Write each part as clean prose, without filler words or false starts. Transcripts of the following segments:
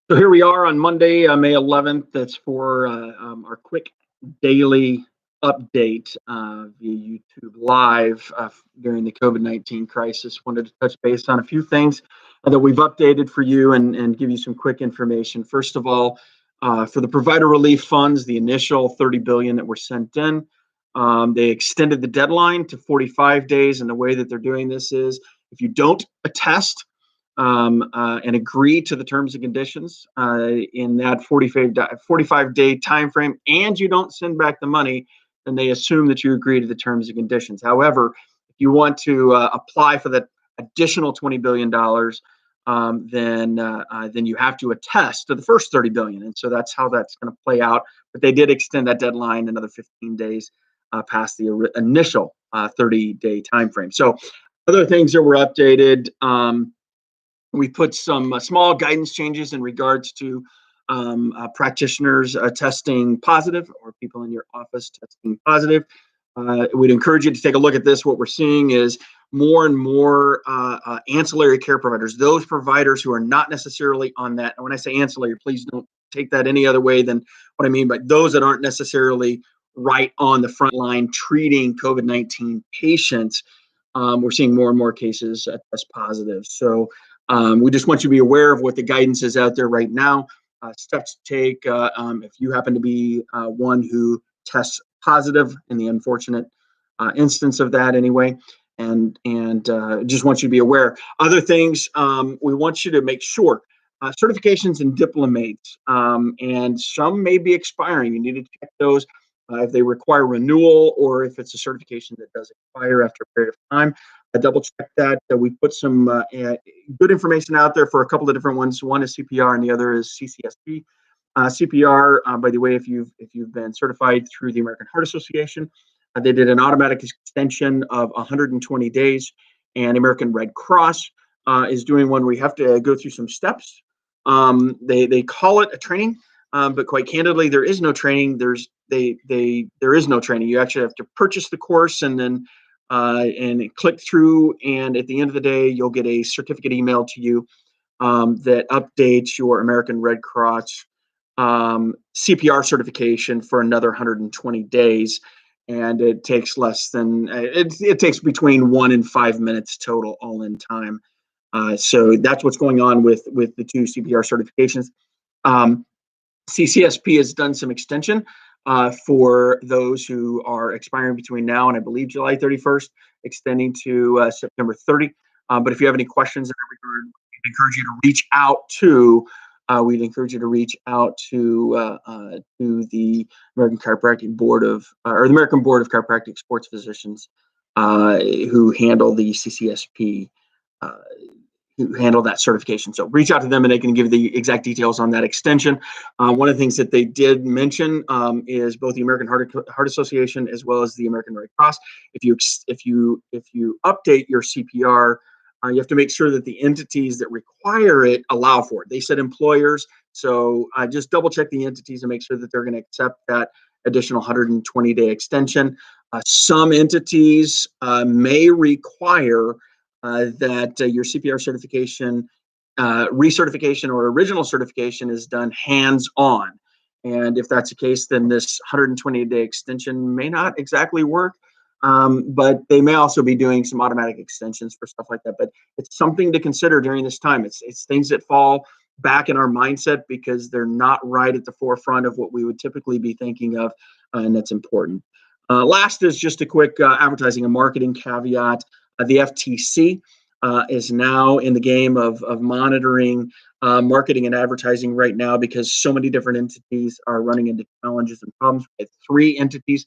So here we are on Monday, May 11th. That's for our quick daily update via YouTube Live during the COVID-19 crisis. Wanted to touch base on a few things that we've updated for you and give you some quick information. First of all, for the provider relief funds, the initial $30 billion that were sent in, they extended the deadline to 45 days. And the way that they're doing this is if you don't attest, and agree to the terms and conditions in that 45-day time frame, and you don't send back the money, then they assume that you agree to the terms and conditions. However, if you want to apply for that additional $20 billion, then you have to attest to the first $30 billion. And so that's how that's going to play out. But they did extend that deadline another 15 days past the initial 30-day time frame. So other things that were updated, we put some small guidance changes in regards to practitioners testing positive or people in your office testing positive. We'd encourage you to take a look at this. What we're seeing is more and more ancillary care providers, those providers who are not necessarily on that. And when I say ancillary, please don't take that any other way than what I mean by those that aren't necessarily right on the front line treating COVID-19 patients. We're seeing more and more cases test positive. So we just want you to be aware of what the guidance is out there right now. Steps to take if you happen to be one who tests positive in the unfortunate instance of that anyway. And just want you to be aware. Other things, we want you to make sure certifications and diplomates, and some may be expiring. You need to check those if they require renewal or if it's a certification that does expire after a period of time. Double check that. We put some good information out there for a couple of different ones. One is CPR and the other is CCSP. CPR, by the way, if you've been certified through the American Heart Association, they did an automatic extension of 120 days, and American Red Cross is doing one where you have to go through some steps. They call it a training, but quite candidly, there is no training. There is no training. You actually have to purchase the course and then click through, and at the end of the day, you'll get a certificate emailed to you that updates your American Red Cross CPR certification for another 120 days. And it takes less than, it takes between 1 and 5 minutes total all in time. So that's what's going on with the two CPR certifications. CCSP has done some extension for those who are expiring between now and I believe July 31st, extending to September 30. But if you have any questions in that regard, we'd encourage you to reach out to the American Chiropractic Board of, or the American Board of Chiropractic Sports Physicians, who handle the CCSP, who handle that certification. So reach out to them and they can give you the exact details on that extension. One of the things that they did mention is both the American Heart Association as well as the American Red Cross. If you update your CPR, you have to make sure that the entities that require it allow for it. They said employers, so just double check the entities and make sure that they're going to accept that additional 120-day extension. Some entities may require that your CPR certification, recertification or original certification is done hands-on. And if that's the case, then this 120-day extension may not exactly work. But they may also be doing some automatic extensions for stuff like that. But it's something to consider during this time. It's things that fall back in our mindset because they're not right at the forefront of what we would typically be thinking of, and that's important. Last is just a quick advertising and marketing caveat. The FTC is now in the game of monitoring marketing and advertising right now because so many different entities are running into challenges and problems. We had 3 entities.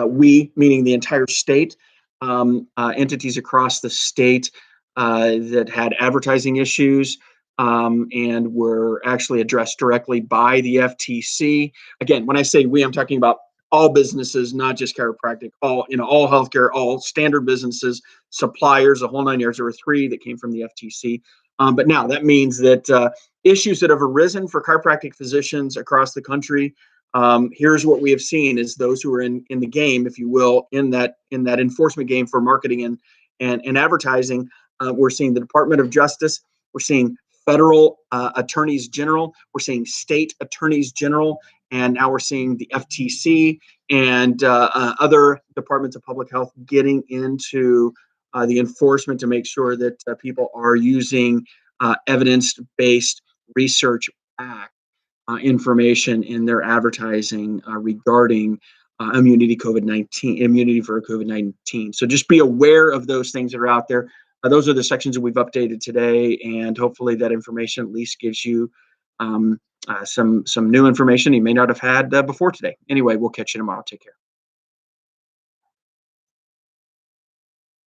We, meaning the entire state, entities across the state that had advertising issues and were actually addressed directly by the FTC. Again, when I say we, I'm talking about all businesses, not just chiropractic, all healthcare, all standard businesses, suppliers, the whole 9 yards. There were 3 that came from the FTC. But now that means that issues that have arisen for chiropractic physicians across the country, here's what we have seen is those who are in the game, if you will, in that enforcement game for marketing and advertising. We're seeing the Department of Justice. We're seeing federal attorneys general, we're seeing state attorneys general, and now we're seeing the FTC and other departments of public health getting into the enforcement to make sure that people are using evidence-based research backed information in their advertising regarding immunity for COVID-19. So just be aware of those things that are out there. Those are the sections that we've updated today, and hopefully that information at least gives you some new information you may not have had before today. Anyway, we'll catch you tomorrow. Take care.